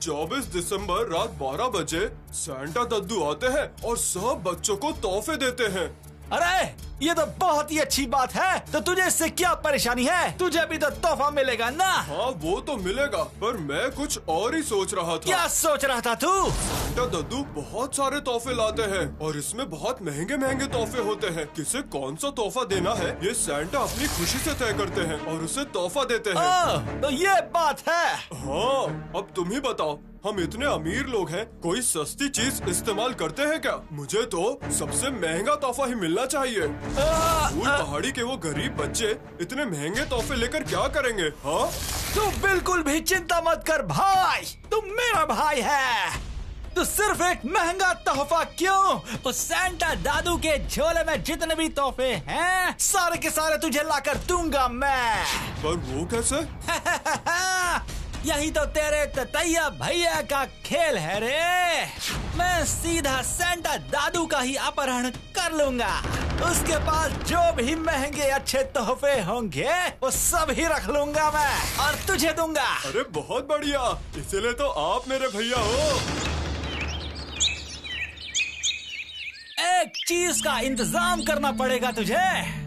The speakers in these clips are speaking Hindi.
24 दिसंबर रात 12 बजे सैंटा दद्दू आते हैं और सब बच्चों को तोहफे देते हैं। अरे ये तो बहुत ही अच्छी बात है। तो तुझे इससे क्या परेशानी है? तुझे भी तो तोहफा मिलेगा ना। हाँ वो तो मिलेगा, पर मैं कुछ और ही सोच रहा था। क्या सोच रहा था तू? सैंटा दद्दू बहुत सारे तोहफे लाते हैं और इसमें बहुत महंगे महंगे तोहफे होते हैं। किसे कौन सा तोहफा देना है ये सैंटा अपनी खुशी से तय करते हैं और उसे तोहफा देते हैं। तो ये बात है। हाँ, अब तुम ही बताओ, हम इतने अमीर लोग हैं, कोई सस्ती चीज इस्तेमाल करते हैं क्या? मुझे तो सबसे महंगा तोहफा ही मिलना चाहिए। फूल पहाड़ी के वो गरीब बच्चे इतने महंगे तोहफे लेकर क्या करेंगे? हाँ, तू बिल्कुल भी चिंता मत कर भाई, तू मेरा भाई है। तू सिर्फ एक महंगा तोहफा क्यों, उस सैंटा दादू के झोले में जितने भी तोहफे हैं सारे के सारे तुझे लाकर दूंगा मैं। पर वो कैसे? यही तो तेरे ततैया भैया का खेल है रे। मैं सीधा सैंटा दादू का ही अपहरण कर लूंगा। उसके पास जो भी महंगे अच्छे तोहफे होंगे वो सब ही रख लूंगा मैं और तुझे दूंगा। अरे बहुत बढ़िया, इसीलिए तो आप मेरे भैया हो। एक चीज का इंतजाम करना पड़ेगा तुझे।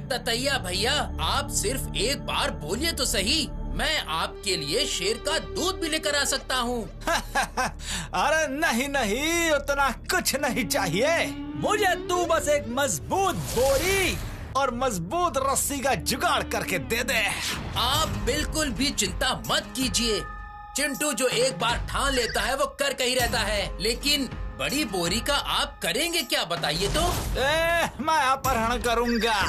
ततैया भैया, आप सिर्फ एक बार बोलिए तो सही, मैं आपके लिए शेर का दूध भी लेकर आ सकता हूँ। अरे नहीं नहीं, उतना कुछ नहीं चाहिए मुझे। तू बस एक मजबूत बोरी और मजबूत रस्सी का जुगाड़ करके दे दे। आप बिल्कुल भी चिंता मत कीजिए। चिंटू जो एक बार ठान लेता है वो कर कहीं रहता है, लेकिन बड़ी बोरी का आप करेंगे क्या बताइए तो? मैं अपहरण करूंगा।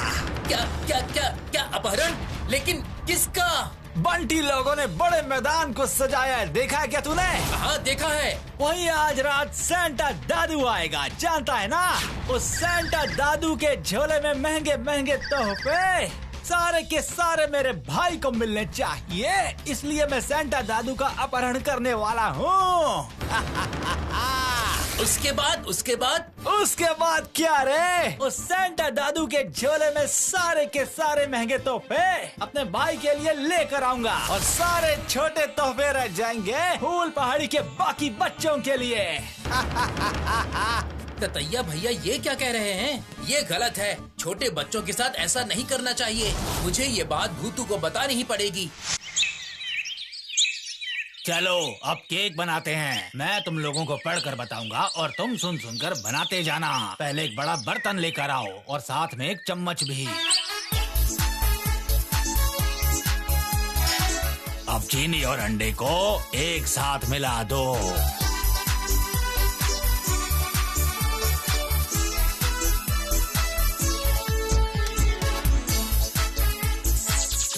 क्या क्या क्या क्या अपहरण? लेकिन किसका? बंटी लोगों ने बड़े मैदान को सजाया है, देखा है क्या तूने? हाँ देखा है। वहीं आज रात सैंटा दादू आएगा, जानता है ना? उस सैंटा दादू के झोले में महंगे महंगे तोहफे सारे के सारे मेरे भाई को मिलने चाहिए, इसलिए मैं सैंटा दादू का अपहरण करने वाला हूँ। उसके बाद क्या रे? उस सैंटा दादू के झोले में सारे के सारे महंगे तोहफे अपने भाई के लिए लेकर आऊंगा और सारे छोटे तोहफे रह जाएंगे फूल पहाड़ी के बाकी बच्चों के लिए। ततैया भैया ये क्या कह रहे हैं? ये गलत है। छोटे बच्चों के साथ ऐसा नहीं करना चाहिए। मुझे ये बात भूतू को बतानी ही पड़ेगी। चलो अब केक बनाते हैं। मैं तुम लोगों को पढ़कर बताऊंगा और तुम सुन सुनकर बनाते जाना। पहले एक बड़ा बर्तन लेकर आओ और साथ में एक चम्मच भी। अब चीनी और अंडे को एक साथ मिला दो।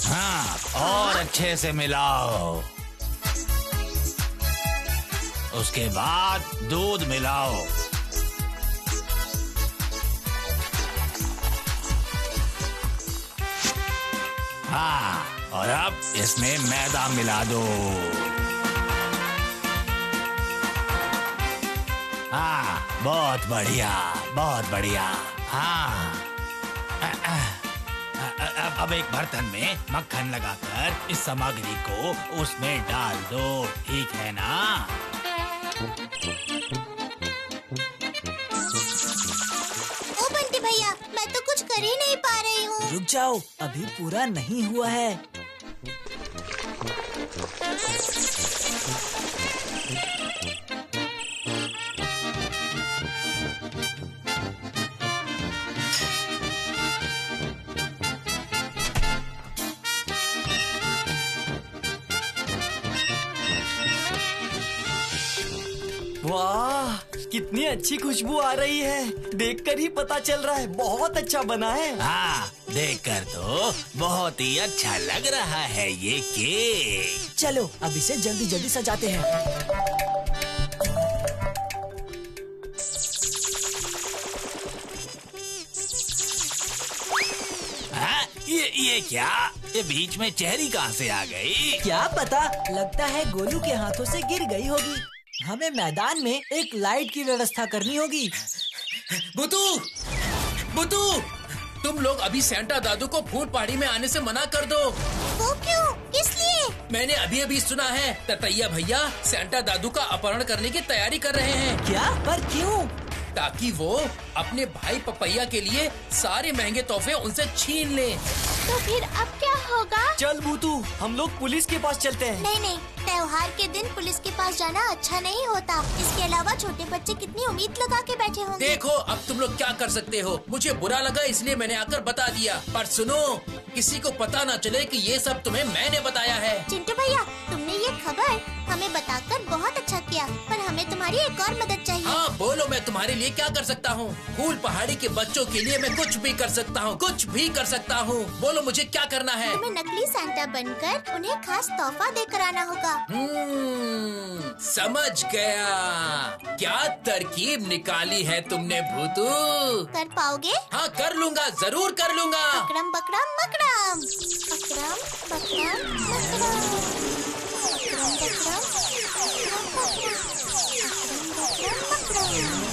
हाँ, और अच्छे से मिलाओ। उसके बाद दूध मिलाओ। हाँ, और अब इसमें मैदा मिला दो। हाँ, बहुत बढ़िया, बहुत बढ़िया। हाँ, अब एक बर्तन में मक्खन लगाकर इस सामग्री को उसमें डाल दो, ठीक है ना? ओ बंटी भैया, मैं तो कुछ कर ही नहीं पा रही हूँ। रुक जाओ, अभी पूरा नहीं हुआ है। वाह, कितनी अच्छी खुशबू आ रही है। देखकर ही पता चल रहा है बहुत अच्छा बना है। हाँ, देखकर तो बहुत ही अच्छा लग रहा है ये केक। चलो अब इसे जल्दी जल्दी सजाते हैं। हाँ, ये क्या? ये बीच में चेहरी कहाँ से आ गई? क्या पता, लगता है गोलू के हाथों से गिर गई होगी। हमें मैदान में एक लाइट की व्यवस्था करनी होगी। बुतू, बुतू, तुम लोग अभी सेंटा दादू को फूल पहाड़ी में आने से मना कर दो। वो क्यों? किस लिए? मैंने अभी सुना है ततैया भैया सेंटा दादू का अपहरण करने की तैयारी कर रहे हैं, क्या? पर क्यों? ताकि वो अपने भाई पपैया के लिए सारे महंगे तोहफे उनसे छीन ले। तो फिर अब क्या होगा? चल भूतू, हम लोग पुलिस के पास चलते हैं। नहीं नहीं, त्योहार के दिन पुलिस के पास जाना अच्छा नहीं होता। इसके अलावा छोटे बच्चे कितनी उम्मीद लगा के बैठे होंगे। देखो अब तुम लोग क्या कर सकते हो। मुझे बुरा लगा इसलिए मैंने आकर बता दिया, पर सुनो, किसी को पता न चले कि ये सब तुम्हें मैंने बताया है। चिंटू भैया, तुमने ये खबर हमें बताकर बहुत अच्छा किया, पर हमें तुम्हारी एक और मदद चाहिए। हाँ बोलो, मैं तुम्हारे लिए क्या कर सकता हूँ? फूल पहाड़ी के बच्चों के लिए मैं कुछ भी कर सकता हूँ, कुछ भी कर सकता हूँ। बोलो मुझे क्या करना है? तुम्हें नकली सांता बनकर उन्हें खास तोहफा देकर आना होगा। समझ गया। क्या तरकीब निकाली है तुमने भूतू? कर पाओगे? हाँ कर लूँगा, जरूर कर लूँगा। अकरम बकरम मकरम, अकरम बकरम मकरम, अकरम बकरम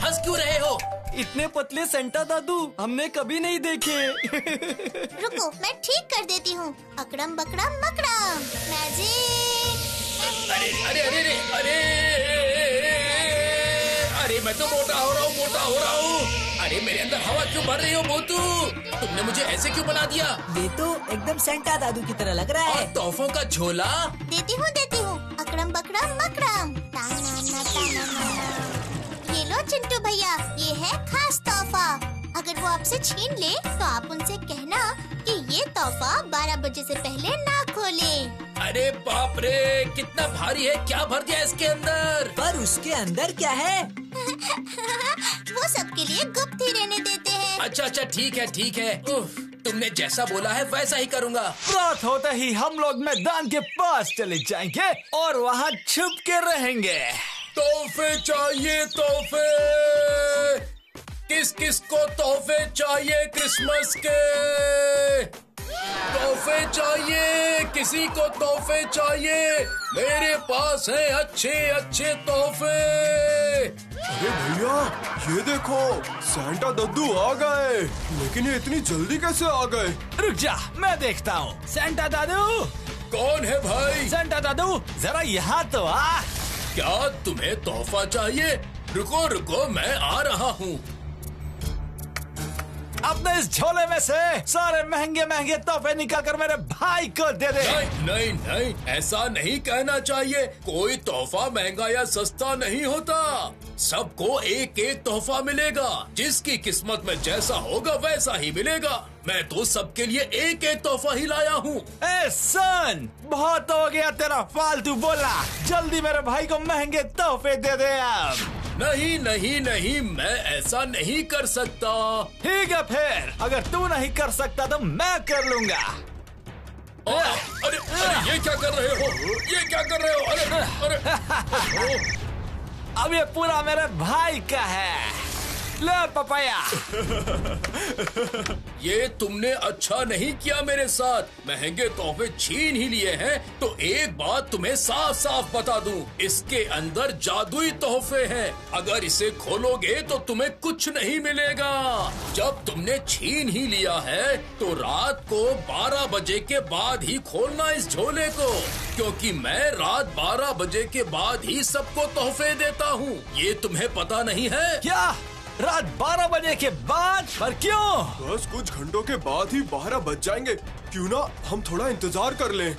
हंस क्यों रहे हो? इतने पतले सेंटा दादू हमने कभी नहीं देखे। रुको, मैं ठीक कर देती हूँ। अकरम बकरम मकरम, मैजिक। अरे अरे अरे अरे अरे अरे मैं तो मोटा हो रहा हूँ। अरे मेरे अंदर हवा क्यों भर रही हो भूतू? तुमने मुझे ऐसे क्यों बना दिया? ये तो एकदम सेंटा दादू की तरह लग रहा और है। तोहफों का झोला? देती हूँ। अकरम बकरम मकरम, ताना ताना। ये लो चिंटू भैया, ये है खास तोहफा। अगर वो आपसे छीन ले तो आप उनसे कहना कि ये तोहफा 12 बजे से पहले ना खोले। अरे बाप रे, कितना भारी है, क्या भर दिया इसके अंदर? पर उसके अंदर क्या है? वो सबके लिए गुप्त ही रहने देते हैं। अच्छा ठीक है। उफ, तुमने जैसा बोला है वैसा ही करूँगा। रात होते ही हम लोग मैदान के पास चले जाएंगे और वहाँ छुप के रहेंगे। तोहफे चाहिए, तोहफे। किस किस को तोहफे चाहिए क्रिसमस के? तोहफे चाहिए, किसी को तोहफे चाहिए? मेरे पास है अच्छे तोहफे। अरे भैया, ये देखो, सेंटा दादू आ गए। लेकिन ये इतनी जल्दी कैसे आ गए? रुक जा, मैं देखता हूँ। सेंटा दादू, कौन है भाई? सेंटा दादू, जरा यहाँ तो आ। क्या तुम्हें तोहफा चाहिए? रुको, मैं आ रहा हूँ। अपने इस झोले में से सारे महंगे तोहफे निकाल कर मेरे भाई को दे दे। नहीं, ऐसा नहीं कहना चाहिए। कोई तोहफा महंगा या सस्ता नहीं होता। सबको एक एक तोहफा मिलेगा। जिसकी किस्मत में जैसा होगा वैसा ही मिलेगा। मैं तो सबके लिए एक एक तोहफा ही लाया हूँ। ए सन, बहुत हो गया तेरा फालतू बोला। जल्दी मेरे भाई को महंगे तोहफे दे दे अब। नहीं, मैं ऐसा नहीं कर सकता। ठीक है फिर, अगर तू नहीं कर सकता तो मैं कर लूंगा। अरे ये क्या कर रहे हो? अरे अब ये पूरा मेरे भाई का है। ले पपाया। ये तुमने अच्छा नहीं किया मेरे साथ। महंगे तोहफे छीन ही लिए हैं तो एक बात तुम्हें साफ बता दूं, इसके अंदर जादुई तोहफे हैं। अगर इसे खोलोगे तो तुम्हें कुछ नहीं मिलेगा। जब तुमने छीन ही लिया है तो रात को 12 बजे के बाद ही खोलना इस झोले को, क्योंकि मैं रात 12 बजे के बाद ही सबको तोहफे देता हूँ। ये तुम्हें पता नहीं है क्या? रात 12 बजे के बाद? पर क्यों? बस कुछ घंटों के बाद ही 12 बज जाएंगे। क्यों ना हम थोड़ा इंतजार कर लें?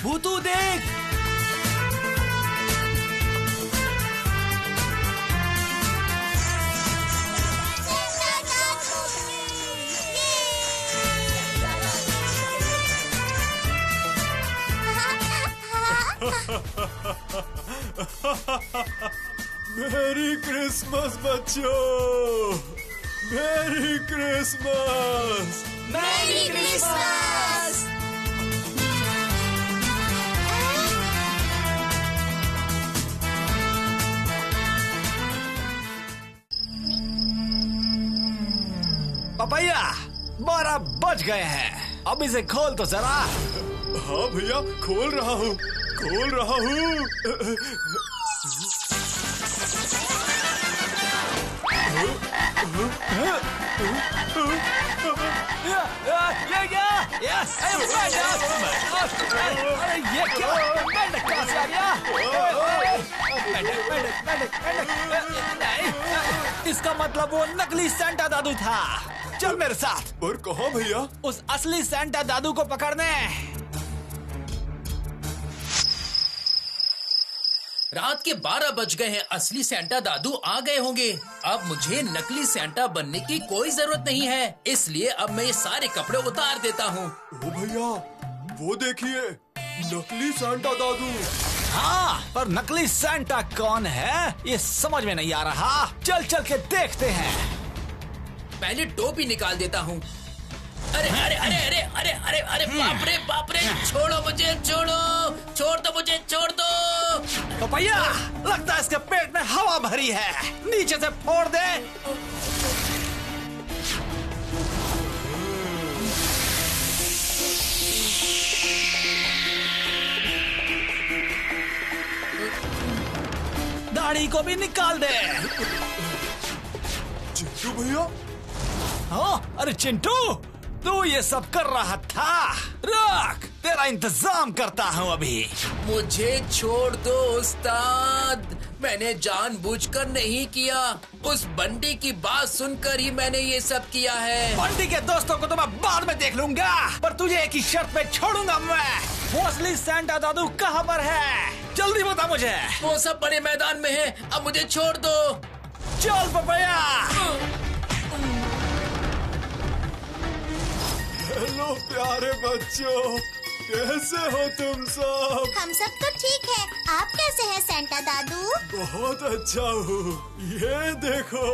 भूतू देख। मेरी क्रिसमस बच्चों, मेरी क्रिसमस। Merry Christmas. पपैया 12 बज गए हैं, अब इसे खोल तो जरा। हाँ भैया, खोल रहा हूँ, खोल रहा हूँ। ये क्या? अरे ये क्या? मेंढक कहाँ से आ गया? नहीं, इसका मतलब वो नकली सेंटा दादू था। चल मेरे साथ। पर कहाँ भैया? उस असली सेंटा दादू को पकड़ने। रात के 12 बज गए हैं। असली सेंटा दादू आ गए होंगे। अब मुझे नकली सेंटा बनने की कोई जरूरत नहीं है, इसलिए अब मैं ये सारे कपड़े उतार देता हूँ। ओ भैया, वो देखिए, नकली सांता दादू। हाँ, पर नकली सेंटा कौन है ये समझ में नहीं आ रहा। चल चल के देखते हैं। पहले टोपी निकाल देता हूँ। अरे अरे अरे अरे अरे अरे अरे बाप रे, छोड़ो मुझे, छोड़ दो मुझे, छोड़ दो। पपैया, लगता है इसके पेट में हवा भरी है, नीचे से फोड़ दे। दाढ़ी को भी निकाल दे। चिंटू भैया, हाँ, अरे चिंटू, तू ये सब कर रहा था। रुक, तेरा इंतजाम करता हूँ अभी। मुझे छोड़ दो उस्ताद, मैंने जानबूझकर नहीं किया। उस बंटी की बात सुनकर ही मैंने ये सब किया है। बंटी के दोस्तों को तो मैं बाद में देख लूंगा, पर तुझे एक ही शर्त पे छोड़ूंगा मैं। वो असली सेंटा दादू कहाँ पर है? जल्दी बता मुझे। वो सब बड़े मैदान में है, अब मुझे छोड़ दो। चल पपैया। हेलो प्यारे बच्चों, कैसे हो तुम सब? हम सब तो ठीक है, आप कैसे हैं सेंटा दादू? बहुत अच्छा हूँ। ये देखो,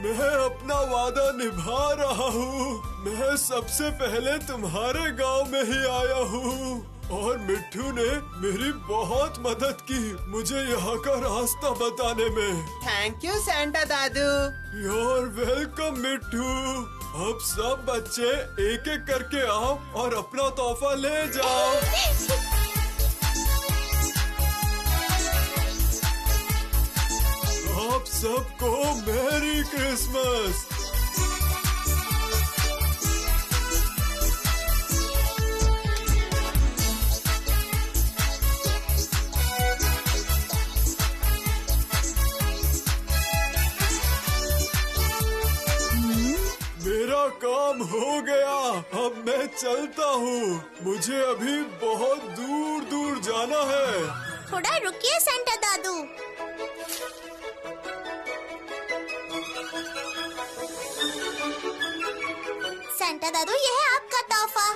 मैं अपना वादा निभा रहा हूँ। मैं सबसे पहले तुम्हारे गांव में ही आया हूँ और मिट्ठू ने मेरी बहुत मदद की मुझे यहाँ का रास्ता बताने में। Thank you Santa Dadu. You're welcome मिट्ठू। अब सब बच्चे एक एक करके आओ और अपना तोहफा ले जाओ। आप सबको मैरी क्रिसमस। मेरा काम हो गया, अब मैं चलता हूँ। मुझे अभी बहुत दूर दूर जाना है। थोड़ा रुकिए सेंटा दादू। सेंटा दादू, यह है आपका तोहफा,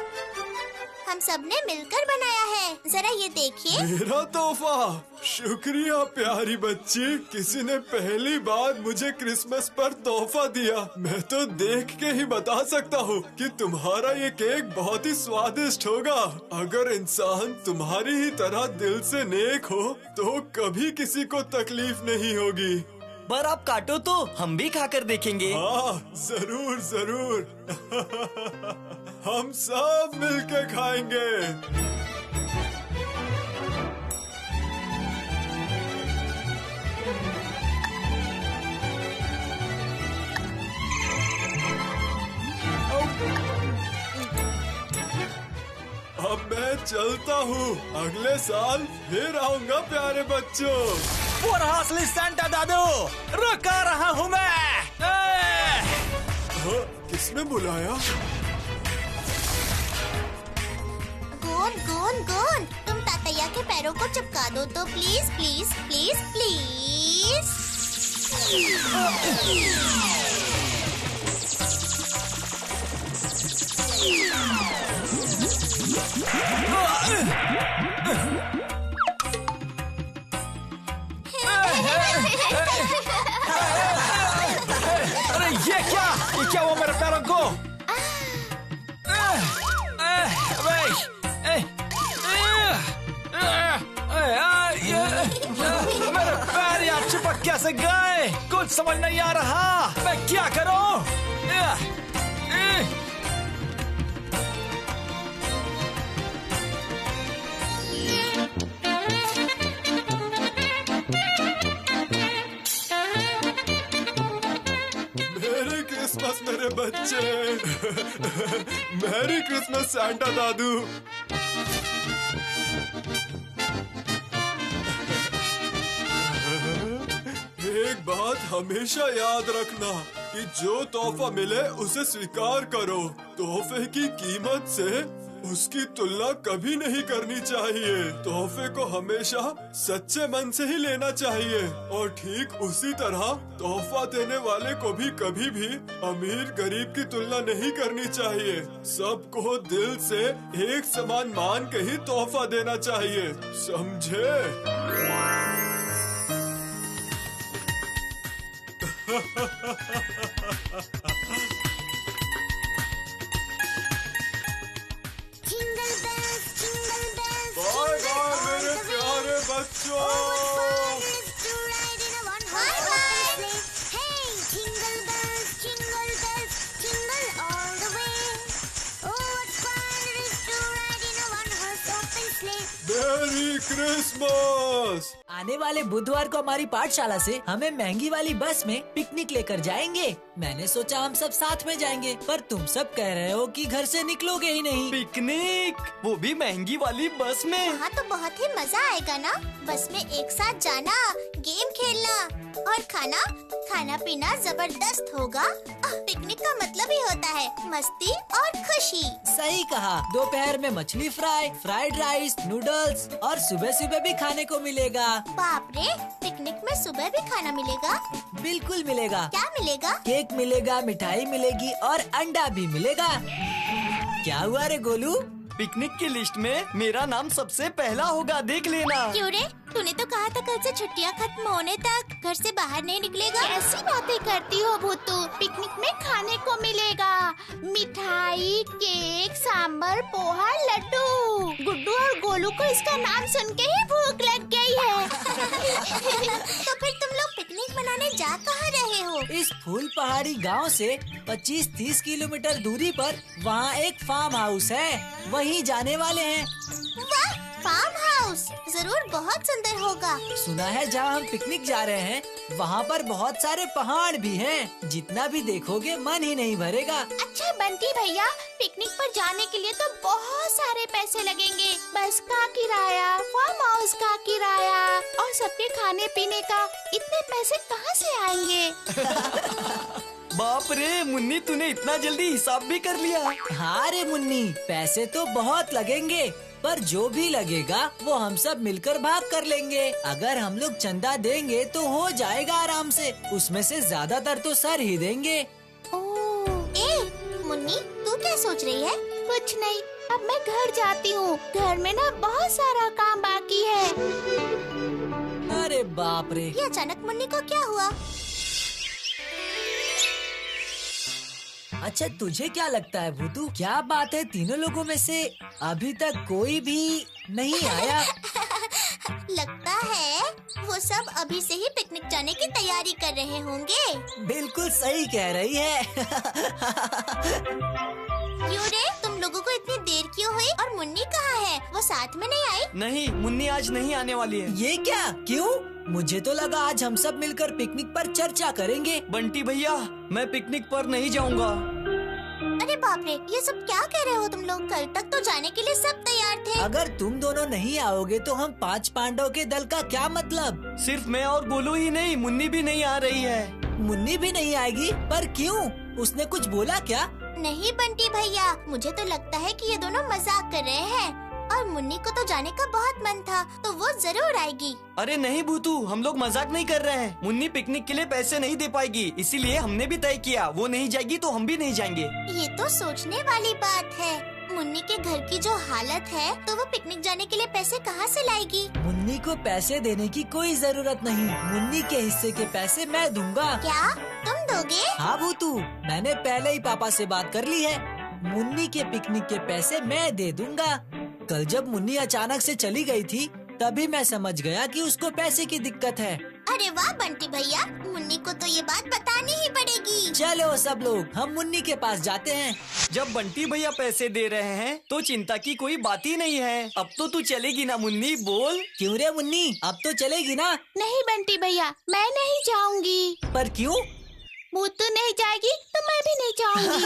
हम सबने मिलकर बनाया है। जरा ये देखिए। मेरा तोहफा? शुक्रिया प्यारी बच्ची, किसी ने पहली बार मुझे क्रिसमस पर तोहफा दिया। मैं तो देख के ही बता सकता हूँ कि तुम्हारा ये केक बहुत ही स्वादिष्ट होगा। अगर इंसान तुम्हारी ही तरह दिल से नेक हो तो कभी किसी को तकलीफ नहीं होगी। पर आप काटो तो हम भी खाकर देखेंगे। हाँ, जरूर जरूर। हम सब मिलके खाएंगे। अब मैं चलता हूँ, अगले साल फिर आऊंगा प्यारे बच्चों। वो रहा असली सेंटा दादू, रुका रहा हूँ मैं। हाँ, किसने बुलाया? गोन गोन गोन, तुम तातैया के पैरों को चिपका दो तो प्लीज प्लीज प्लीज प्लीज। समझ नहीं आ रहा मैं क्या करूं। मेरी क्रिसमस मेरे बच्चे। मैरी क्रिसमस सैंटा दादू। एक बात हमेशा याद रखना कि जो तोहफा मिले उसे स्वीकार करो। तोहफे की कीमत से उसकी तुलना कभी नहीं करनी चाहिए। तोहफे को हमेशा सच्चे मन से ही लेना चाहिए और ठीक उसी तरह तोहफा देने वाले को भी कभी भी अमीर गरीब की तुलना नहीं करनी चाहिए। सबको दिल से एक समान मान के ही तोहफा देना चाहिए, समझे? बाय बाय मेरे प्यारे बच्चों। मेरी क्रिसमस। आने वाले बुधवार को हमारी पाठशाला से हमें महंगी वाली बस में पिकनिक लेकर जाएंगे। मैंने सोचा हम सब साथ में जाएंगे, पर तुम सब कह रहे हो कि घर से निकलोगे ही नहीं। पिकनिक, वो भी महंगी वाली बस में। वहाँ तो बहुत ही मजा आएगा ना। बस में एक साथ जाना, गेम खेलना और खाना पीना जबरदस्त होगा। पिकनिक का मतलब ही होता है मस्ती और खुशी। सही कहा। दोपहर में मछली फ्राई, फ्राइड राइस, नूडल्स और सुबह सुबह भी खाने को मिलेगा। बाप रे, पिकनिक में सुबह भी खाना मिलेगा? बिल्कुल मिलेगा। क्या मिलेगा? केक मिलेगा, मिठाई मिलेगी और अंडा भी मिलेगा। क्या हुआ रे गोलू? पिकनिक की लिस्ट में मेरा नाम सबसे पहला होगा, देख लेना। क्यों रे? तूने तो कहा था कल से छुट्टियां खत्म होने तक घर से बाहर नहीं निकलेगा। ऐसी बातें करती हो भूतू। पिकनिक में खाने को मिलेगा मिठाई, केक, सांबर, पोहा, लड्डू। गुड्डू और गोलू को इसका नाम सुन के ही भूख लग गई है। तो फिर तुम लोग पिकनिक मनाने जा कहाँ रहे हो? इस फूल पहाड़ी गांव से 25-30 किलोमीटर दूरी पर वहाँ एक फार्म हाउस है, वहीं जाने वाले हैं। वाह, फार्म हाउस जरूर बहुत सुंदर होगा। सुना है जहाँ हम पिकनिक जा रहे हैं वहाँ पर बहुत सारे पहाड़ भी हैं। जितना भी देखोगे मन ही नहीं भरेगा। अच्छा बंटी भैया, पिकनिक पर जाने के लिए तो बहुत सारे पैसे लगेंगे। बस का किराया, फार्म हाउस का किराया और सबके खाने पीने का। इतने पैसे कहाँ से आएंगे? बाप रे मुन्नी, तूने इतना जल्दी हिसाब भी कर लिया। हाँ रे मुन्नी, पैसे तो बहुत लगेंगे, पर जो भी लगेगा वो हम सब मिलकर भाग कर लेंगे। अगर हम लोग चंदा देंगे तो हो जाएगा आराम से। उसमें से ज्यादातर तो सर ही देंगे। मुन्नी, तू क्या सोच रही है? कुछ नहीं, अब मैं घर जाती हूँ। घर में ना बहुत सारा काम बाकी है। अरे बाप रे, ये अचानक मुन्नी को क्या हुआ? अच्छा तुझे क्या लगता है भूतू, क्या बात है तीनों लोगों में से अभी तक कोई भी नहीं आया? लगता है वो सब अभी से ही पिकनिक जाने की तैयारी कर रहे होंगे। बिल्कुल सही कह रही है। क्यों रे, तुम लोगों को इतनी देर क्यों हुई? और मुन्नी कहाँ है? वो साथ में नहीं आई? नहीं, मुन्नी आज नहीं आने वाली है। ये क्या? क्यों? मुझे तो लगा आज हम सब मिलकर पिकनिक पर चर्चा करेंगे। बंटी भैया, मैं पिकनिक पर नहीं जाऊंगा। अरे बाप रे, ये सब क्या कह रहे हो तुम लोग? कल तक तो जाने के लिए सब तैयार थे। अगर तुम दोनों नहीं आओगे तो हम 5 पांडव के दल का क्या मतलब? सिर्फ मैं और गोलू ही नहीं, मुन्नी भी नहीं आ रही है। मुन्नी भी नहीं आएगी? पर क्यों? उसने कुछ बोला क्या? नहीं बंटी भैया, मुझे तो लगता है कि ये दोनों मजाक कर रहे हैं। और मुन्नी को तो जाने का बहुत मन था, तो वो जरूर आएगी। अरे नहीं भूतू, हम लोग मजाक नहीं कर रहे हैं। मुन्नी पिकनिक के लिए पैसे नहीं दे पाएगी, इसीलिए हमने भी तय किया वो नहीं जाएगी तो हम भी नहीं जाएंगे। ये तो सोचने वाली बात है। मुन्नी के घर की जो हालत है, तो वो पिकनिक जाने के लिए पैसे कहाँ से लाएगी? मुन्नी को पैसे देने की कोई जरूरत नहीं। मुन्नी के हिस्से के पैसे मैं दूंगा। क्या तुम दोगे? हाँ भूतू, मैंने पहले ही पापा से बात कर ली है। मुन्नी के पिकनिक के पैसे मैं दे दूंगा। कल जब मुन्नी अचानक से चली गई थी, तभी मैं समझ गया कि उसको पैसे की दिक्कत है। अरे वाह बंटी भैया, मुन्नी को तो ये बात बतानी ही पड़ेगी। चलो सब लोग हम मुन्नी के पास जाते हैं। जब बंटी भैया पैसे दे रहे हैं तो चिंता की कोई बात ही नहीं है। अब तो तू चलेगी ना मुन्नी, बोल। क्यों रे मुन्नी, अब तो चलेगी ना? नहीं बंटी भैया, मैं नहीं जाऊंगी। पर क्यों? भूतू नहीं जाएगी तो मैं भी नहीं जाऊंगी।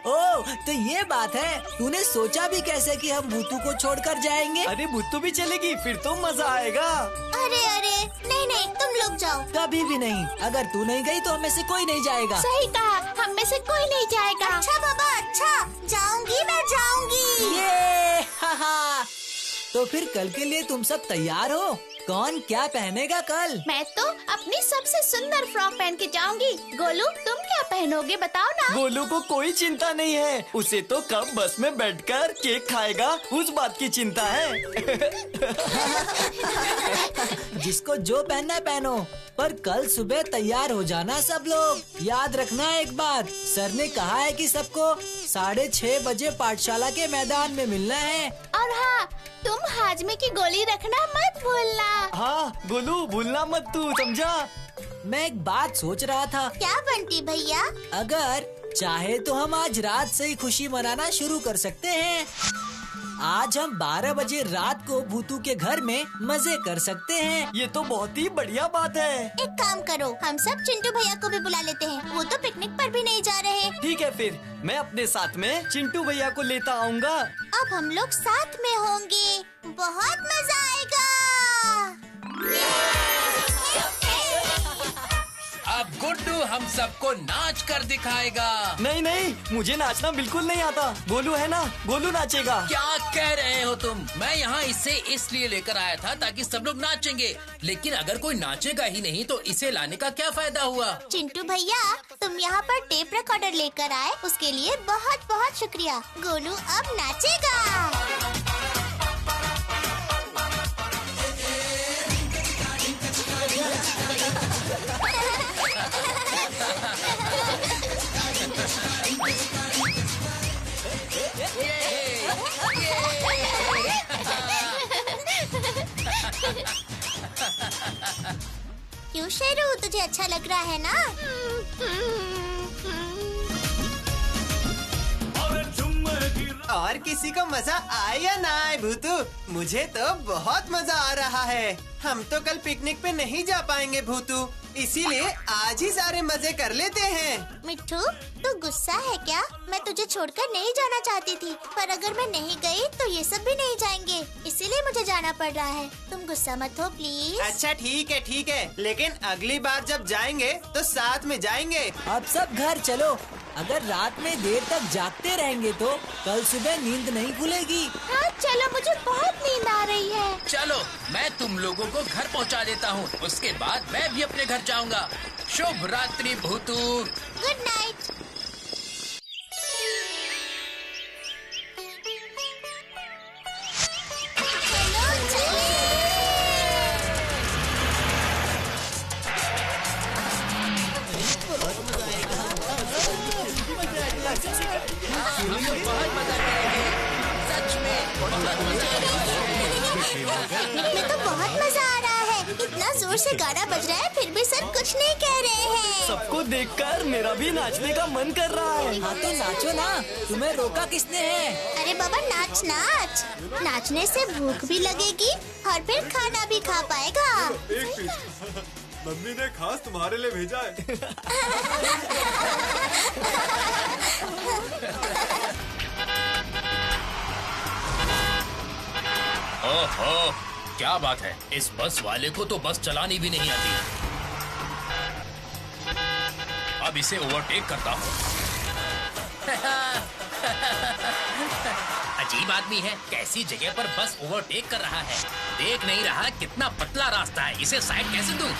ओह, तो ये बात है। तूने सोचा भी कैसे कि हम भूतू को छोड़कर जाएंगे? अरे भूतू भी चलेगी, फिर तो मजा आएगा। अरे अरे, नहीं नहीं, तुम लोग जाओ। कभी भी नहीं। अगर तू नहीं गई तो हमें से कोई नहीं जाएगा। सही कहा, हम में से कोई नहीं जाएगा। अच्छा बाबा, अच्छा, जाऊंगी, मैं जाऊंगी। ये हा। तो फिर कल के लिए तुम सब तैयार हो? कौन क्या पहनेगा कल? मैं तो अपनी सबसे सुंदर फ्रॉक पहन के जाऊंगी। गोलू, तुम क्या पहनोगे बताओ ना। गोलू को कोई चिंता नहीं है, उसे तो कब बस में बैठकर केक खाएगा उस बात की चिंता है। जिसको जो पहनना है पहनो, पर कल सुबह तैयार हो जाना सब लोग। याद रखना एक बात, सर ने कहा है कि सबको 6:30 बजे पाठशाला के मैदान में मिलना है। और हाँ, तुम हाजमे की गोली रखना मत भूलना। हाँ गोलू, भूलना मत तू, समझा? मैं एक बात सोच रहा था, क्या बंटी भैया? अगर चाहे तो हम आज रात से ही खुशी मनाना शुरू कर सकते हैं। आज हम 12 बजे रात को भूतू के घर में मजे कर सकते हैं। ये तो बहुत ही बढ़िया बात है। एक काम करो, हम सब चिंटू भैया को भी बुला लेते हैं। वो तो पिकनिक पर भी नहीं जा रहे। ठीक है, फिर मैं अपने साथ में चिंटू भैया को लेता आऊँगा। अब हम लोग साथ में होंगे, बहुत मजा आएगा। अब गुड्डू हम सबको नाच कर दिखाएगा। नहीं नहीं, मुझे नाचना बिल्कुल नहीं आता। गोलू है ना, गोलू नाचेगा। क्या कह रहे हो तुम? मैं यहाँ इसे इसलिए लेकर आया था ताकि सब लोग नाचेंगे, लेकिन अगर कोई नाचेगा ही नहीं तो इसे लाने का क्या फायदा हुआ? चिंटू भैया, तुम यहाँ पर टेप रिकॉर्डर लेकर आए, उसके लिए बहुत बहुत शुक्रिया। गोलू अब नाचेगा। क्यों शेरू, तुझे अच्छा लग रहा है ना? और किसी को मजा आए या ना आए भूतू, मुझे तो बहुत मजा आ रहा है। हम तो कल पिकनिक पे नहीं जा पाएंगे भूतू, इसीलिए आज ही सारे मजे कर लेते हैं। मिट्ठू, तू गुस्सा है क्या? मैं तुझे छोड़कर नहीं जाना चाहती थी, पर अगर मैं नहीं गई तो ये सब भी नहीं जाएंगे, इसीलिए मुझे जाना पड़ रहा है। तुम गुस्सा मत हो प्लीज। अच्छा ठीक है, लेकिन अगली बार जब जाएंगे तो साथ में जाएंगे। अब सब घर चलो। अगर रात में देर तक जागते रहेंगे तो कल सुबह नींद नहीं खुलेगी। हाँ चलो, मुझे बहुत नींद आ रही है। चलो, मैं तुम लोगों को घर पहुँचा देता हूँ, उसके बाद मैं भी अपने घर जाऊँगा। शुभ रात्रि भूतू। Good night. बहुत मजा करेंगे, सच में बहुत मजा मैं तो बहुत मजा आ रहा है। इतना जोर से गाना बज रहा है, फिर भी सब कुछ नहीं कह रहे हैं। सबको देखकर मेरा भी नाचने का मन कर रहा है। हाँ तो नाचो ना, तुम्हें रोका किसने है? अरे बाबा, नाच नाच, नाचने से भूख भी लगेगी और फिर खाना भी खा पाएगा। एक पीस मम्मी ने खास तुम्हारे लिए भेजा है। ओहो, क्या बात है, इस बस वाले को तो बस चलानी भी नहीं आती। अब इसे ओवरटेक करता हूँ। अजीब आदमी है, कैसी जगह पर बस ओवरटेक कर रहा है। देख नहीं रहा कितना पतला रास्ता है, इसे साइड कैसे दूं?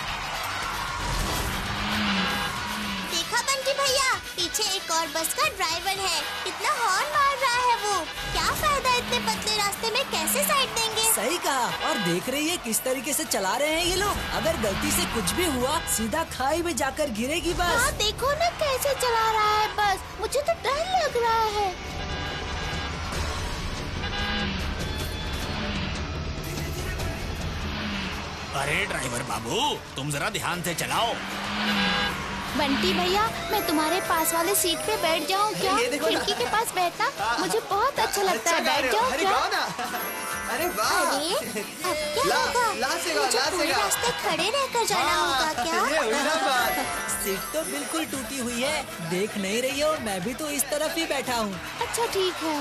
देखा बंटी भैया, पीछे एक और बस का ड्राइवर है, कितना हॉर्न मार रहा है वो। क्या फायदा इतने पतले रास्ते में, कैसे साइड देंगे? सही कहा। और देख रही है किस तरीके से चला रहे हैं ये लोग। अगर गलती से कुछ भी हुआ, सीधा खाई में जाकर गिरेगी बस। हाँ देखो ना कैसे चला रहा है बस, मुझे तो डर लग रहा है। अरे ड्राइवर बाबू, तुम जरा ध्यान से चलाओ। बंटी भैया, मैं तुम्हारे पास वाले सीट पे बैठ जाऊँ क्या? ये देखो ना। खिड़की के पास बैठना मुझे बहुत अच्छा लगता है। बैठ जाऊँ अरे क्या? गाओ ना। अरे वाह। अरे अब क्या ला- होगा? ला से गाओ, मुझे ला से पूरे गाओ। रास्ते खड़े रहकर जाना होगा क्या? ये हुई ना बात। सीट तो बिल्कुल टूटी हुई है, देख नहीं रही हो? मैं भी तो इस तरफ ही बैठा हूँ। अच्छा ठीक है।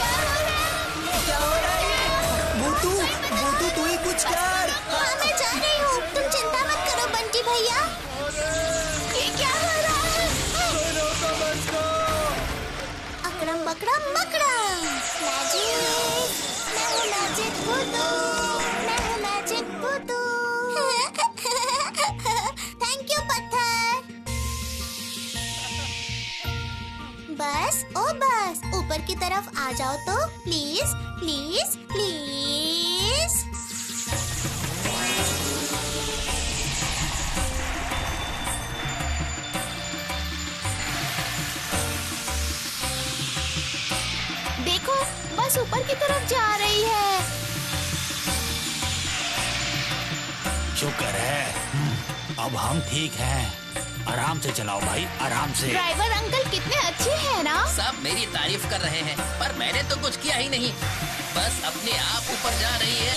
क्या हो रहा है ये? भूतू तू ही कुछ कर। हाँ मैं जा रही हूँ, तुम चिंता मत करो बंटी भैया। ये क्या हो रहा है? अकड़म बकड़म मकड़म। मैजिक, मैं हूँ मैजिक भूतू, मैं हूँ मैजिक भूतू। थैंक यू पत्थर। बस ओ बस, ऊपर की तरफ आ जाओ तो प्लीज प्लीज प्लीज। देखो बस ऊपर की तरफ जा रही है। शुक्र है, अब हम ठीक हैं। आराम से चलाओ भाई, आराम से। ड्राइवर अंकल कितने अच्छे हैं ना। सब मेरी तारीफ कर रहे हैं, पर मैंने तो कुछ किया ही नहीं, बस अपने आप ऊपर जा रही है।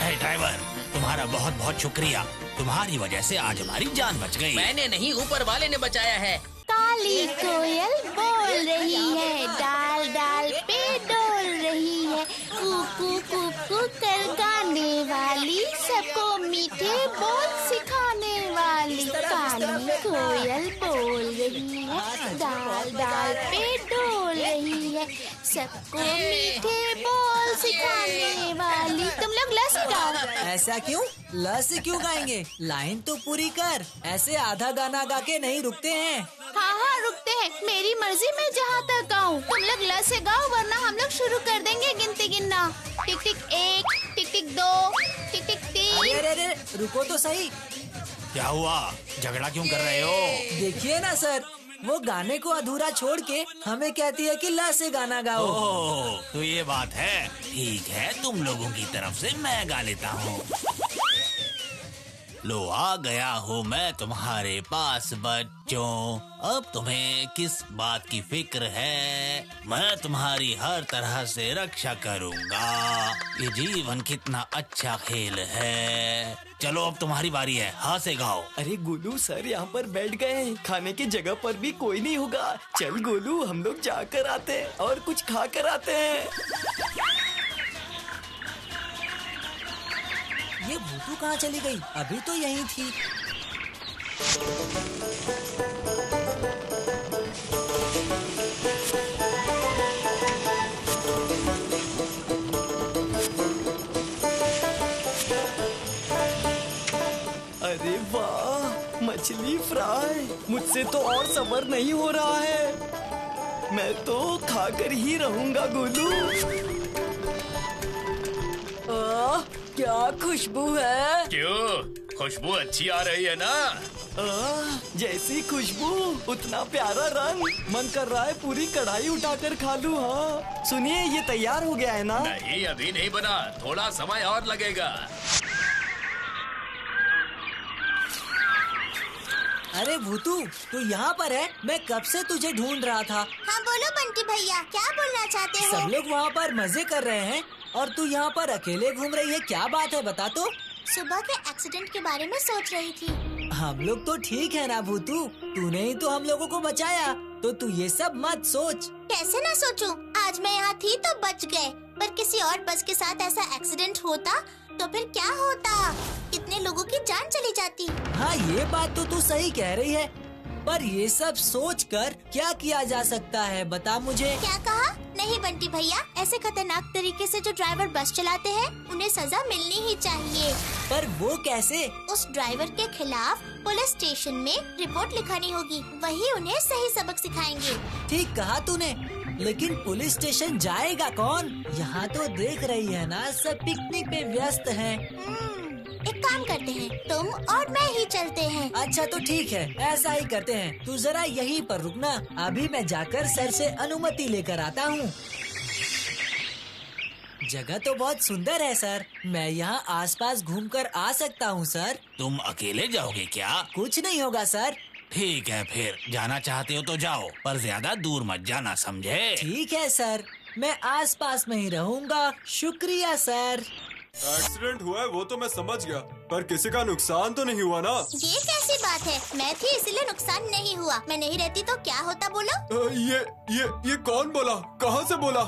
हे ड्राइवर, तुम्हारा बहुत बहुत शुक्रिया। तुम्हारी वजह से आज हमारी जान बच गई। मैंने नहीं, ऊपर वाले ने बचाया है। काली कोयल बोल रही है, डाल डाल पे डोल रही है, कूकू कूकू कर गाने वाली, सबको मीठे बोल सिखाने वाली। काली कोयल बोल रही है, डाल डाल पे डोल रही है, सबको मीठे बोल सिखाने वाली। तुम लोग लस गाओ। ऐसा क्यों? ल से क्यों गाएंगे? लाइन तो पूरी कर। ऐसे आधा गाना गा के नहीं रुकते हैं। हाँ हाँ रुकते हैं, मेरी मर्जी, मैं जहाँ तक गाऊँ। तुम लोग ल से गाओ, वरना हम लोग शुरू कर देंगे गिनती गिनना। टिक टिक 1, टिक टिक 2, टिक टिक 3। अरे अरे रुको तो सही। क्या हुआ? झगड़ा क्यों कर रहे हो? देखिए ना सर, वो गाने को अधूरा छोड़ के हमें कहती है कि ला से गाना गाओ। ओह, तो ये बात है। ठीक है, तुम लोगों की तरफ से मैं गा लेता हूँ। लो आ गया हूँ मैं तुम्हारे पास बच्चों, अब तुम्हें किस बात की फिक्र है? मैं तुम्हारी हर तरह से रक्षा करूँगा। ये जीवन कितना अच्छा खेल है। चलो अब तुम्हारी बारी है, हाँ से गाओ। अरे गोलू सर यहाँ पर बैठ गए हैं, खाने की जगह पर भी कोई नहीं होगा। चल गोलू, हम लोग जाकर आते हैं और कुछ खा कर आते हैं। ये भूतू कहाँ चली गई? अभी तो यहीं थी। अरे वाह, मछली फ्राई। मुझसे तो और सब्र नहीं हो रहा है। मैं तो खाकर ही रहूंगा गोलू। क्या खुशबू है। क्यों? खुशबू अच्छी आ रही है ना? जैसी खुशबू उतना प्यारा रंग। मन कर रहा है पूरी कढ़ाई उठाकर खा लूं। हाँ सुनिए, ये तैयार हो गया है ना? नहीं, अभी नहीं बना, थोड़ा समय और लगेगा। अरे भूतू, तू यहाँ पर है? मैं कब से तुझे ढूंढ रहा था। हाँ बोलो बंटी भैया, क्या बोलना चाहते हो? सब लोग वहाँ पर मजे कर रहे हैं और तू यहाँ पर अकेले घूम रही है, क्या बात है बता तो। सुबह के एक्सीडेंट के बारे में सोच रही थी। हम लोग तो ठीक है ना भूतू, तूने ही तो हम लोगों को बचाया, तो तू ये सब मत सोच। कैसे ना सोचूं? आज मैं यहाँ थी तो बच गए, पर किसी और बस के साथ ऐसा एक्सीडेंट होता तो फिर क्या होता? कितने लोगों की जान चली जाती। हाँ ये बात तो तू सही कह रही है, पर ये सब सोचकर क्या किया जा सकता है बता मुझे। क्या कहा? नहीं बंटी भैया, ऐसे खतरनाक तरीके से जो ड्राइवर बस चलाते हैं उन्हें सजा मिलनी ही चाहिए। पर वो कैसे? उस ड्राइवर के खिलाफ पुलिस स्टेशन में रिपोर्ट लिखानी होगी, वही उन्हें सही सबक सिखाएंगे। ठीक कहा तूने, लेकिन पुलिस स्टेशन जाएगा कौन? यहाँ तो देख रही है ना, सब पिकनिक पे व्यस्त हैं। एक काम करते हैं, तुम और मैं ही चलते हैं। अच्छा तो ठीक है, ऐसा ही करते हैं। तू जरा यहीं पर रुकना, अभी मैं जाकर सर से अनुमति लेकर आता हूँ। जगह तो बहुत सुंदर है सर, मैं यहाँ आसपास घूमकर आ सकता हूँ सर। तुम अकेले जाओगे क्या? कुछ नहीं होगा सर। ठीक है, फिर जाना चाहते हो तो जाओ, पर ज्यादा दूर मत जाना, समझे? ठीक है सर, मैं आसपास में ही रहूँगा। शुक्रिया सर। एक्सीडेंट हुआ है वो तो मैं समझ गया, पर किसी का नुकसान तो नहीं हुआ ना? ये कैसी बात है, मैं थी इसलिए नुकसान नहीं हुआ। मैं नहीं रहती तो क्या होता बोलो? ये कौन बोला? कहाँ से बोला?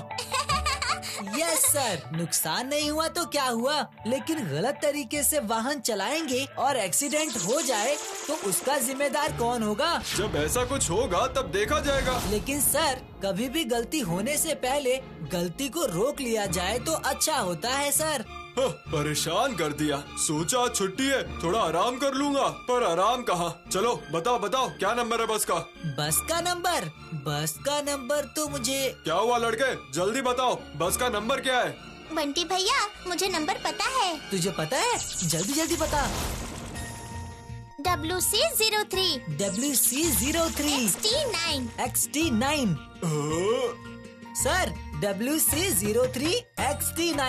यस सर, नुकसान नहीं हुआ तो क्या हुआ, लेकिन गलत तरीके से वाहन चलाएंगे और एक्सीडेंट हो जाए तो उसका जिम्मेदार कौन होगा? जब ऐसा कुछ होगा तब देखा जाएगा। लेकिन सर, कभी भी गलती होने से पहले गलती को रोक लिया जाए तो अच्छा होता है सर। परेशान कर दिया। सोचा छुट्टी है, थोड़ा आराम कर लूंगा, पर आराम कहाँ। चलो बताओ बताओ, क्या नंबर है बस का? बस का नंबर? बस का नंबर तो मुझे... क्या हुआ लड़के, जल्दी बताओ, बस का नंबर क्या है? बंटी भैया, मुझे नंबर पता है। तुझे पता है? जल्दी जल्दी बता। WC03 WC03 XT9 XT9 sir, WC03 XT9।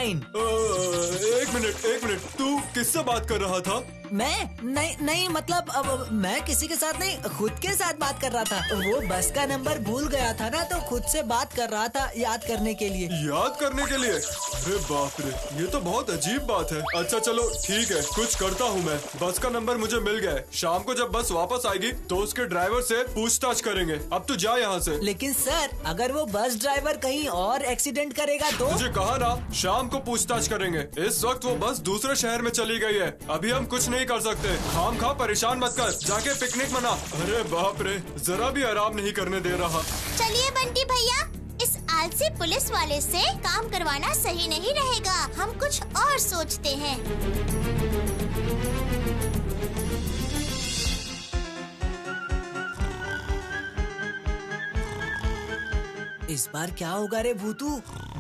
एक मिनट, तू किससे बात कर रहा था? मैं नहीं मतलब अब मैं किसी के साथ नहीं, खुद के साथ बात कर रहा था। वो बस का नंबर भूल गया था ना, तो खुद से बात कर रहा था याद करने के लिए। याद करने के लिए? अरे बाप रे, ये तो बहुत अजीब बात है। अच्छा चलो ठीक है, कुछ करता हूँ मैं। बस का नंबर मुझे मिल गया है, शाम को जब बस वापस आएगी तो उसके ड्राइवर से पूछताछ करेंगे। अब तू जा यहाँ से। लेकिन सर, अगर वो बस ड्राइवर कहीं और एक्सीडेंट करेगा तो? मुझे कहा ना, शाम को पूछताछ करेंगे। इस वक्त वो बस दूसरे शहर में चली गई है, अभी हम कुछ नहीं कर सकते। खाम खा परेशान मत कर, जाके पिकनिक मना। अरे बाप रे, जरा भी आराम नहीं करने दे रहा। चलिए बंटी भैया, इस आलसी पुलिस वाले से काम करवाना सही नहीं रहेगा। हम कुछ और सोचते हैं। इस बार क्या होगा रे भूतू?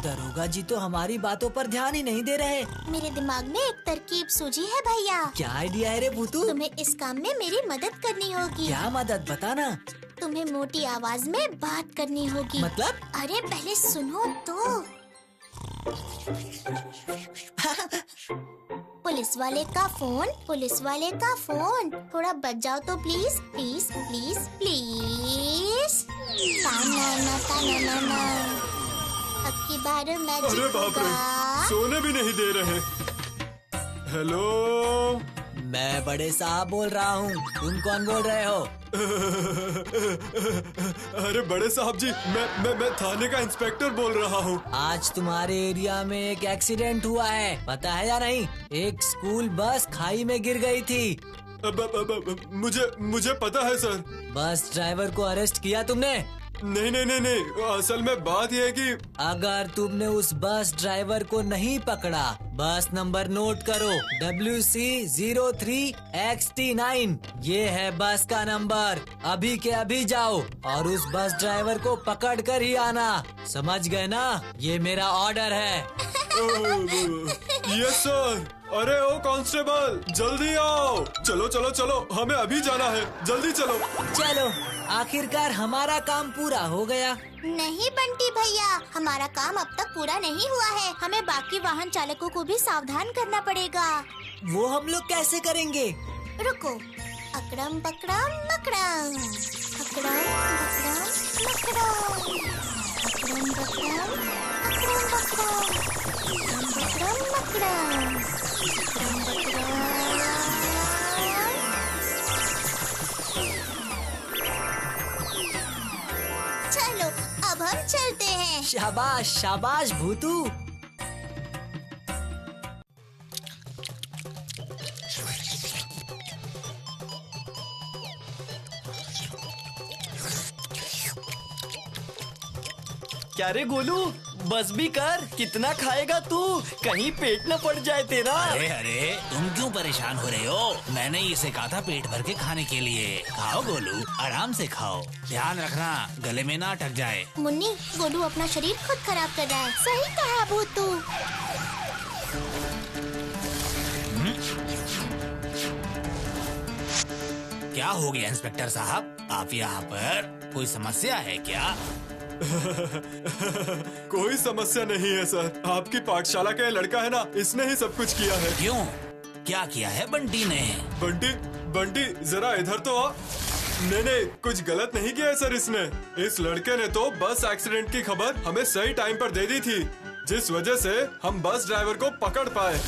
दरोगा जी तो हमारी बातों पर ध्यान ही नहीं दे रहे। मेरे दिमाग में एक तरकीब सूझी है भैया। क्या आइडिया है रे भूतू? तुम्हें इस काम में मेरी मदद करनी होगी। क्या मदद, बताना। तुम्हें मोटी आवाज में बात करनी होगी। मतलब? अरे पहले सुनो तो। पुलिस वाले का फोन, थोड़ा बच जाओ तो प्लीज प्लीज प्लीज प्लीज। ताना अब की बार अरे मैजिक बाप रे, होगा। सोने भी नहीं दे रहे। हेलो, मैं बड़े साहब बोल रहा हूँ, तुम कौन बोल रहे हो? अरे बड़े साहब जी, मैं थाने का इंस्पेक्टर बोल रहा हूँ। आज तुम्हारे एरिया में एक एक्सीडेंट हुआ है, पता है या नहीं? एक स्कूल बस खाई में गिर गई थी। मुझे पता है सर। बस ड्राइवर को अरेस्ट किया तुमने? नहीं, असल में बात यह है कि अगर तुमने उस बस ड्राइवर को नहीं पकड़ा, बस नंबर नोट करो, WC03 XT9। ये है बस का नंबर। अभी के अभी जाओ और उस बस ड्राइवर को पकड़ कर ही आना, समझ गए ना? ये मेरा ऑर्डर है। Yes sir. अरे ओ कांस्टेबल, जल्दी आओ। चलो, हमें अभी जाना है, जल्दी चलो। चलो, आखिरकार हमारा काम पूरा हो गया। नहीं बंटी भैया, हमारा काम अब तक पूरा नहीं हुआ है। हमें बाकी वाहन चालकों को भी सावधान करना पड़ेगा। वो हम लोग कैसे करेंगे? रुको, अकड़म पकड़म मकड़म, अकड़म पकड़म मकड़म, अकड़म पकड़म, अकड़म पकड़म, अकड़म पकड़म मकड़म, अकड़म पकड़म। चलो, अब हम चलते हैं। शाबाश शाबाश भूतू। क्या रे गोलू, बस भी कर। कितना खाएगा तू? कहीं पेट न पड़ जाए तेरा। अरे अरे, तुम क्यों परेशान हो रहे हो? मैंने इसे कहा था पेट भर के खाने के लिए। खाओ गोलू, आराम से खाओ। ध्यान रखना गले में ना अटक जाए। मुन्नी, गोलू अपना शरीर खुद खराब कर रहा है। सही कहा भूतू। क्या हो गया इंस्पेक्टर साहब? आप यहाँ पर? कोई समस्या है क्या? कोई समस्या नहीं है सर। आपकी पाठशाला का ये लड़का है ना, इसने ही सब कुछ किया है। क्यों? क्या किया है बंटी ने? बंटी, बंटी जरा इधर तो आ। नहीं, कुछ गलत नहीं किया है सर इसने। इस लड़के ने तो बस एक्सीडेंट की खबर हमें सही टाइम पर दे दी थी, जिस वजह से हम बस ड्राइवर को पकड़ पाए।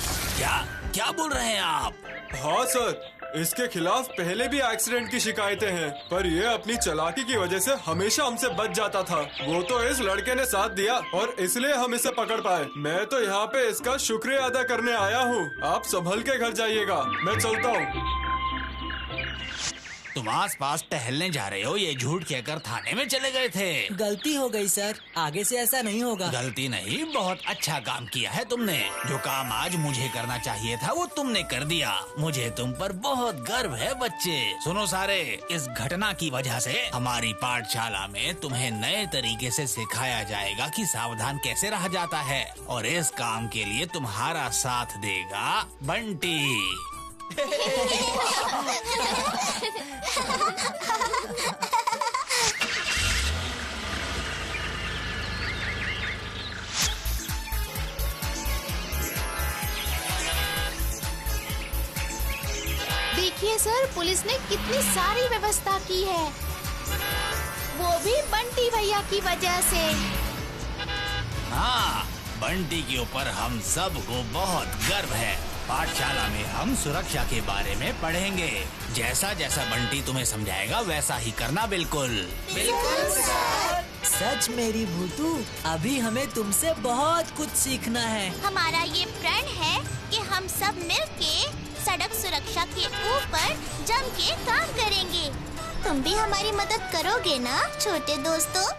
क्या बोल रहे हैं आप? हाँ सर, इसके खिलाफ पहले भी एक्सीडेंट की शिकायतें हैं, पर ये अपनी चालाकी की वजह से हमेशा हमसे बच जाता था। वो तो इस लड़के ने साथ दिया और इसलिए हम इसे पकड़ पाए। मैं तो यहाँ पे इसका शुक्रिया अदा करने आया हूँ। आप संभल के घर जाइएगा, मैं चलता हूँ। तुम आस पास टहलने जा रहे हो, ये झूठ कहकर थाने में चले गए थे। गलती हो गई सर, आगे से ऐसा नहीं होगा। गलती नहीं, बहुत अच्छा काम किया है तुमने। जो काम आज मुझे करना चाहिए था वो तुमने कर दिया। मुझे तुम पर बहुत गर्व है बच्चे। सुनो सारे, इस घटना की वजह से हमारी पाठशाला में तुम्हें नए तरीके से सिखाया जाएगा कि सावधान कैसे रहा जाता है, और इस काम के लिए तुम्हारा साथ देगा बंटी। देखिए सर, पुलिस ने कितनी सारी व्यवस्था की है, वो भी बंटी भैया की वजह से। हाँ, बंटी के ऊपर हम सब को बहुत गर्व है। पाठशाला में हम सुरक्षा के बारे में पढ़ेंगे। जैसा जैसा बंटी तुम्हें समझाएगा वैसा ही करना। बिल्कुल बिल्कुल सर। सच मेरी भूतू, अभी हमें तुमसे बहुत कुछ सीखना है। हमारा ये प्रण है कि हम सब मिलके सड़क सुरक्षा के ऊपर जम के काम करेंगे। तुम भी हमारी मदद करोगे ना छोटे दोस्तों?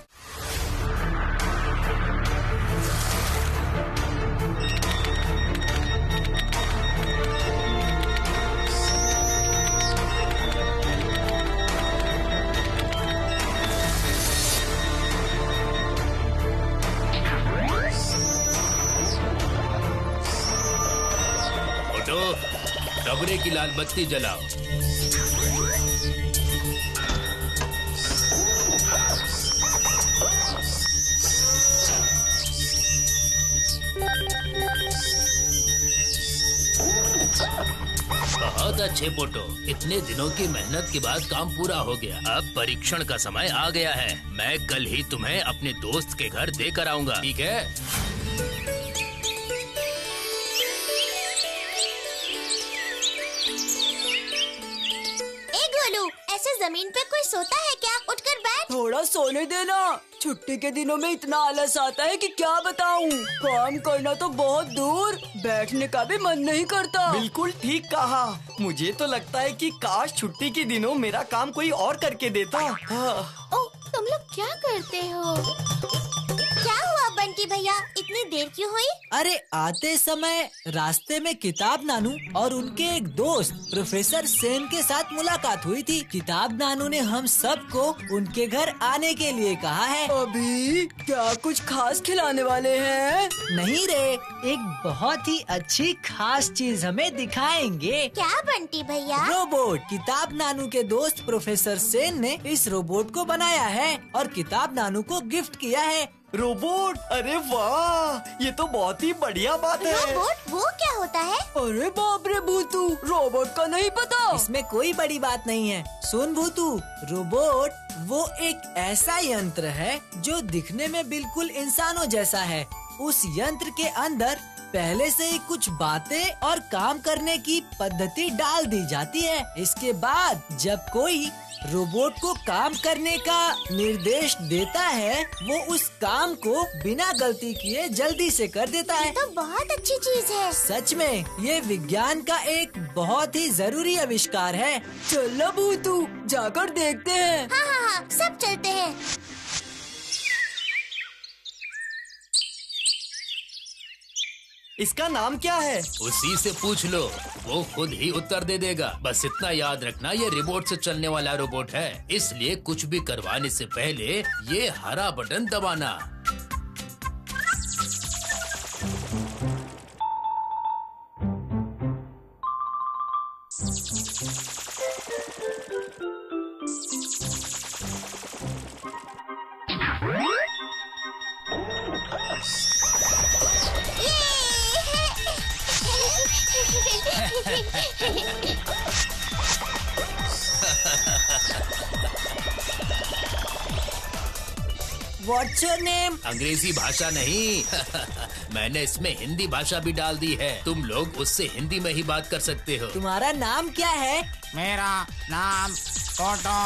कमरे की लाल बत्ती जलाओ। बहुत अच्छे पोटो, इतने दिनों की मेहनत के बाद काम पूरा हो गया। अब परीक्षण का समय आ गया है। मैं कल ही तुम्हें अपने दोस्त के घर देकर आऊंगा, ठीक है? जमीन पे कोई सोता है क्या? उठकर बैठ। थोड़ा सोने देना। छुट्टी के दिनों में इतना आलस आता है कि क्या बताऊं। काम करना तो बहुत दूर, बैठने का भी मन नहीं करता। बिल्कुल ठीक कहा। मुझे तो लगता है कि काश छुट्टी के दिनों मेरा काम कोई और करके देता। ओह, तुम लोग क्या करते हो? क्या हुआ बंटी भैया, इतनी देर क्यों हुई? अरे आते समय रास्ते में किताब नानू और उनके एक दोस्त प्रोफेसर सेन के साथ मुलाकात हुई थी। किताब नानू ने हम सबको उनके घर आने के लिए कहा है। अभी क्या कुछ खास खिलाने वाले हैं? नहीं रे, एक बहुत ही अच्छी खास चीज हमें दिखाएंगे। क्या बंटी भैया? रोबोट। किताब नानू के दोस्त प्रोफेसर सेन ने इस रोबोट को बनाया है और किताब नानू को गिफ्ट किया है। रोबोट? अरे वाह, ये तो बहुत ही बढ़िया बात है। रोबोट? वो क्या होता है? अरे बाप रे भूतू, रोबोट का नहीं पता? इसमें कोई बड़ी बात नहीं है। सुन भूतू, रोबोट वो एक ऐसा यंत्र है जो दिखने में बिल्कुल इंसानों जैसा है। उस यंत्र के अंदर पहले से ही कुछ बातें और काम करने की पद्धति डाल दी जाती है। इसके बाद जब कोई रोबोट को काम करने का निर्देश देता है, वो उस काम को बिना गलती किए जल्दी से कर देता है। तो बहुत अच्छी चीज है। सच में ये विज्ञान का एक बहुत ही जरूरी आविष्कार है। चलो भूतू, जाकर देखते हैं। हाँ हाँ हाँ, सब चलते हैं। इसका नाम क्या है? उसी से पूछ लो, वो खुद ही उत्तर दे देगा। बस इतना याद रखना, ये रिमोट से चलने वाला रोबोट है, इसलिए कुछ भी करवाने से पहले ये हरा बटन दबाना। What's your name? अंग्रेजी भाषा नहीं मैंने इसमें हिंदी भाषा भी डाल दी है। तुम लोग उससे हिंदी में ही बात कर सकते हो। तुम्हारा नाम क्या है? मेरा नाम टोटो।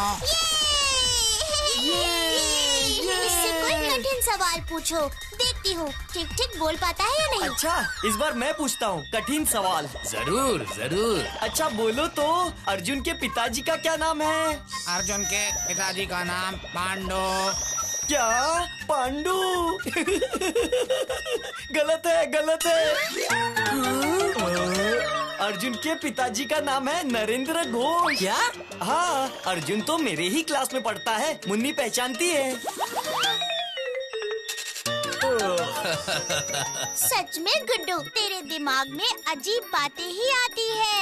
इससे कोई कठिन सवाल पूछो, देखती हूँ ठीक ठीक बोल पाता है या नहीं। अच्छा, इस बार मैं पूछता हूँ कठिन सवाल। जरूर जरूर। अच्छा बोलो तो, अर्जुन के पिताजी का क्या नाम है? अर्जुन के पिताजी का नाम पांडु। क्या? पांडु? गलत है, गलत है। अर्जुन के पिताजी का नाम है नरेंद्र घोष। क्या? हाँ, अर्जुन तो मेरे ही क्लास में पढ़ता है, मुन्नी पहचानती है। सच में गुड्डू, तेरे दिमाग में अजीब बातें ही आती है।